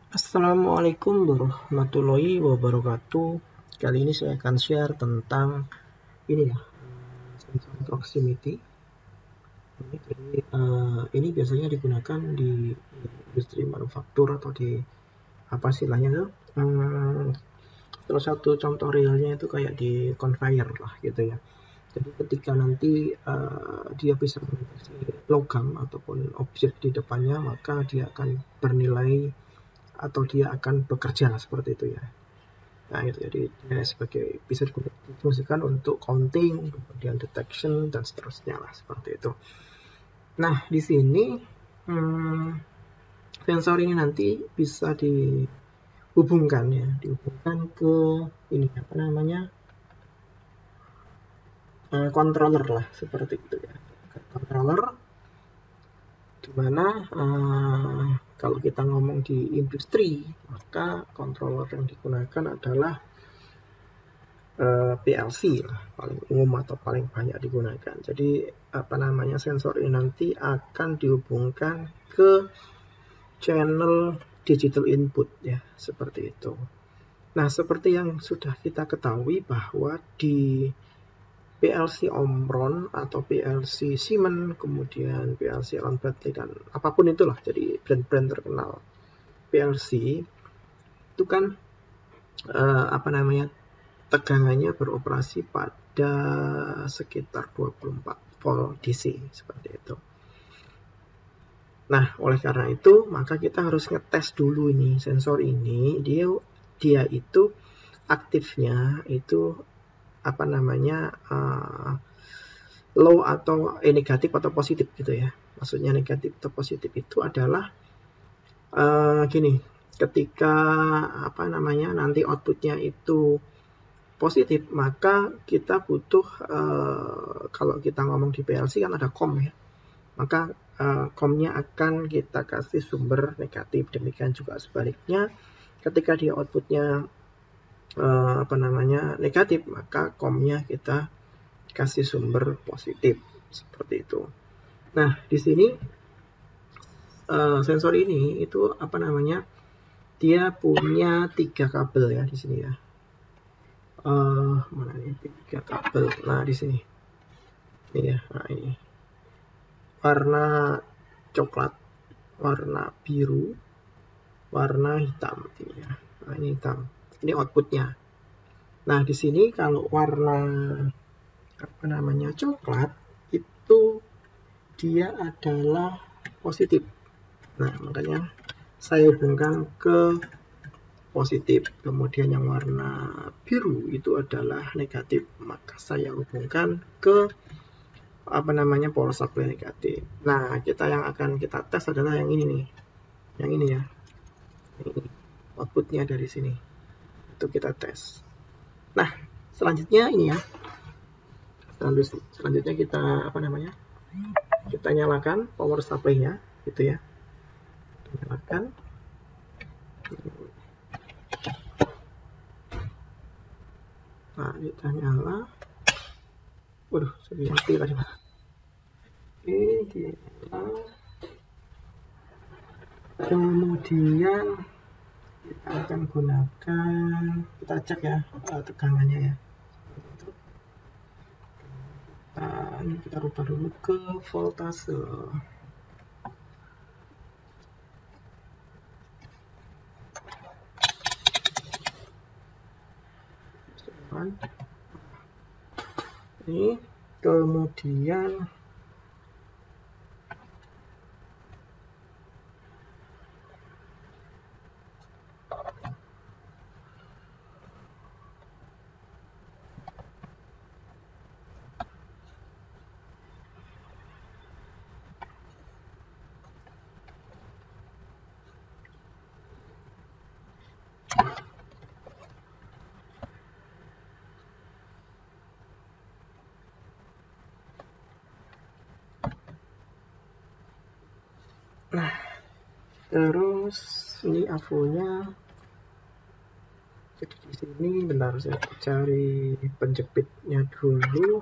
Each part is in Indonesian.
Assalamualaikum warahmatullahi wabarakatuh. Kali ini saya akan share tentang ini ya, sensor proximity. Ini biasanya digunakan di industri manufaktur atau di apa istilahnya tuh. Salah satu contoh realnya itu kayak di conveyor lah gitu ya. Jadi ketika nanti dia bisa mendeteksi logam ataupun objek di depannya, maka dia akan bernilai atau dia akan bekerja seperti itu ya. Nah, itu jadi dia sebagai bisa difungsikan untuk counting, kemudian detection dan seterusnya lah seperti itu. Nah, di sini sensor ini nanti bisa dihubungkan ya, dihubungkan ke ini apa namanya controller lah seperti itu ya. Controller dimana kalau kita ngomong di industri maka controller yang digunakan adalah PLC lah paling umum atau paling banyak digunakan. Jadi apa namanya sensor ini nanti akan dihubungkan ke channel digital input ya seperti itu. Nah seperti yang sudah kita ketahui bahwa di PLC Omron atau PLC Siemens kemudian PLC Allen Bradley dan apapun itulah jadi brand-brand terkenal PLC itu kan apa namanya tegangannya beroperasi pada sekitar 24 volt DC seperti itu. Nah, oleh karena itu maka kita harus ngetes dulu ini sensor ini dia itu aktifnya itu apa namanya low atau negatif atau positif gitu ya. Maksudnya negatif atau positif itu adalah gini, ketika apa namanya nanti outputnya itu positif, maka kita butuh kalau kita ngomong di PLC kan ada COM ya, maka COM-nya akan kita kasih sumber negatif. Demikian juga sebaliknya, ketika dia outputnya apa namanya negatif, maka COM-nya kita kasih sumber positif seperti itu. Nah di sini sensor ini itu apa namanya dia punya 3 kabel ya di sini ya. Mana nih 3 kabel. Nah di sini ini ya. Nah ini warna coklat, warna biru, warna hitam ini ya. Nah ini hitam. Ini outputnya. Nah di sini kalau warna apa namanya coklat itu dia adalah positif. Nah makanya saya hubungkan ke positif. Kemudian yang warna biru itu adalah negatif, maka saya hubungkan ke apa namanya power supply negatif. Nah kita yang akan kita tes adalah yang ini nih, yang ini ya, ini outputnya dari sini itu kita tes. Nah selanjutnya ini ya, selanjutnya kita apa namanya kita nyalakan power supply-nya gitu ya, nyalakan. Nah kita nyala, waduh saya mati tadi. Oke kita kemudian kita akan gunakan, kita cek ya tegangannya ya. Ini kita rubah dulu ke voltase. Ini kemudian nah terus ini AVO-nya. Jadi di sini bentar saya cari penjepitnya dulu.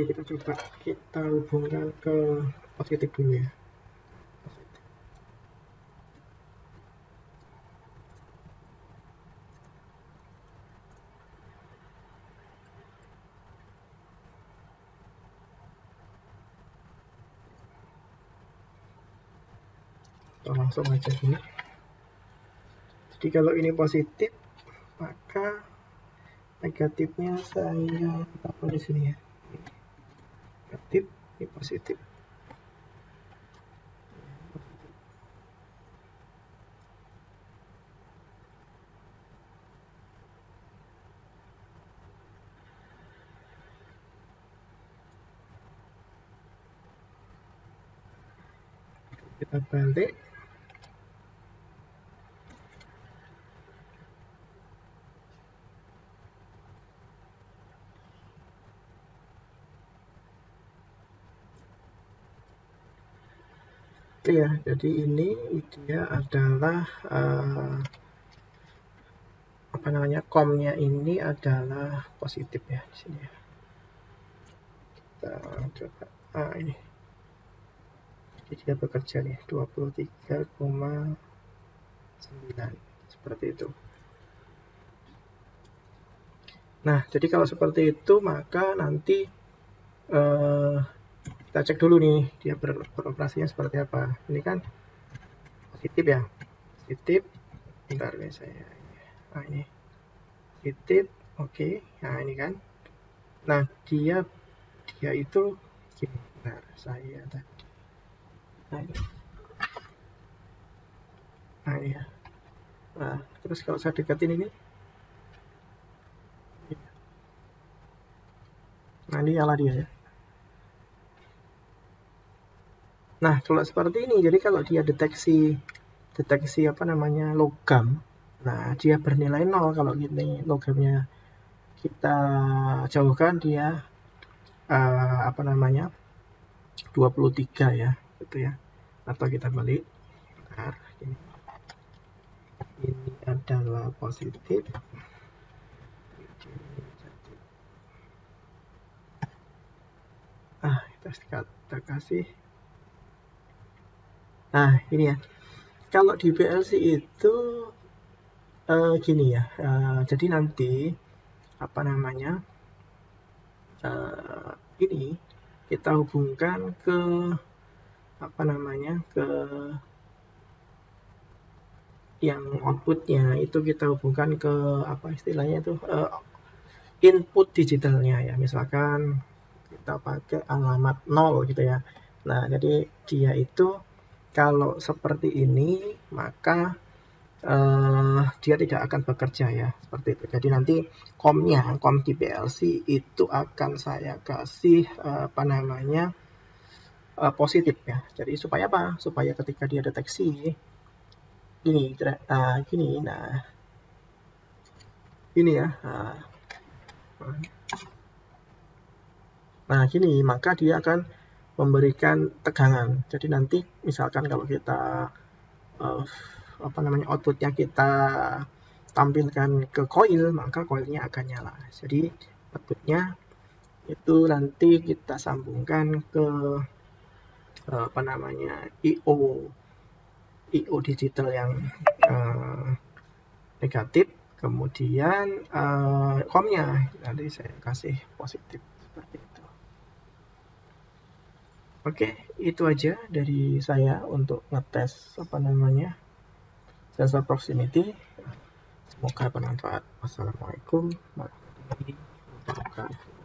kita coba kita hubungkan ke positif dulu ya. Kita langsung aja gini. Jadi kalau ini positif, maka negatifnya saya taruh di sini ya. Negatif, ini positif. Kita balik. Oke ya, jadi ini dia adalah apa namanya, komnya ini adalah positif ya di sini ya. Kita coba ini. Jadi dia bekerja nih 23,9 seperti itu. Nah, jadi kalau seperti itu maka nanti kita cek dulu nih dia beroperasinya seperti apa. Ini kan positif ya, positif. Bentar nih saya. Nah ini positif, oke. Nah ini kan. Nah dia itu gini. Bentar saya tadi. Nah ini. Nah ini ya. Nah terus kalau saya deketin ini. Nah ini nyala dia ya. Nah kalau seperti ini, jadi kalau dia deteksi apa namanya logam, nah dia bernilai 0 kalau gini logamnya kita jauhkan dia apa namanya 23 ya gitu ya, atau kita balik. Nah, ini adalah positif. Kita kasih. Nah ini ya, kalau di PLC itu gini ya, jadi nanti apa namanya ini kita hubungkan ke apa namanya ke yang outputnya itu kita hubungkan ke apa istilahnya itu input digitalnya ya, misalkan kita pakai alamat 0 gitu ya. Nah jadi dia itu kalau seperti ini maka dia tidak akan bekerja ya, seperti itu. Jadi nanti kom di PLC itu akan saya kasih apa namanya positif ya. Jadi supaya apa? Supaya ketika dia deteksi gini, nah ini ya. Nah gini, maka dia akan memberikan tegangan. Jadi nanti misalkan kalau kita apa namanya outputnya kita tampilkan ke coil, maka coilnya akan nyala. Jadi outputnya itu nanti kita sambungkan ke apa namanya IO digital yang negatif, kemudian komnya nanti saya kasih positif seperti itu. Oke, itu aja dari saya untuk ngetes apa namanya sensor proximity. Semoga bermanfaat. Wassalamualaikum warahmatullahi wabarakatuh.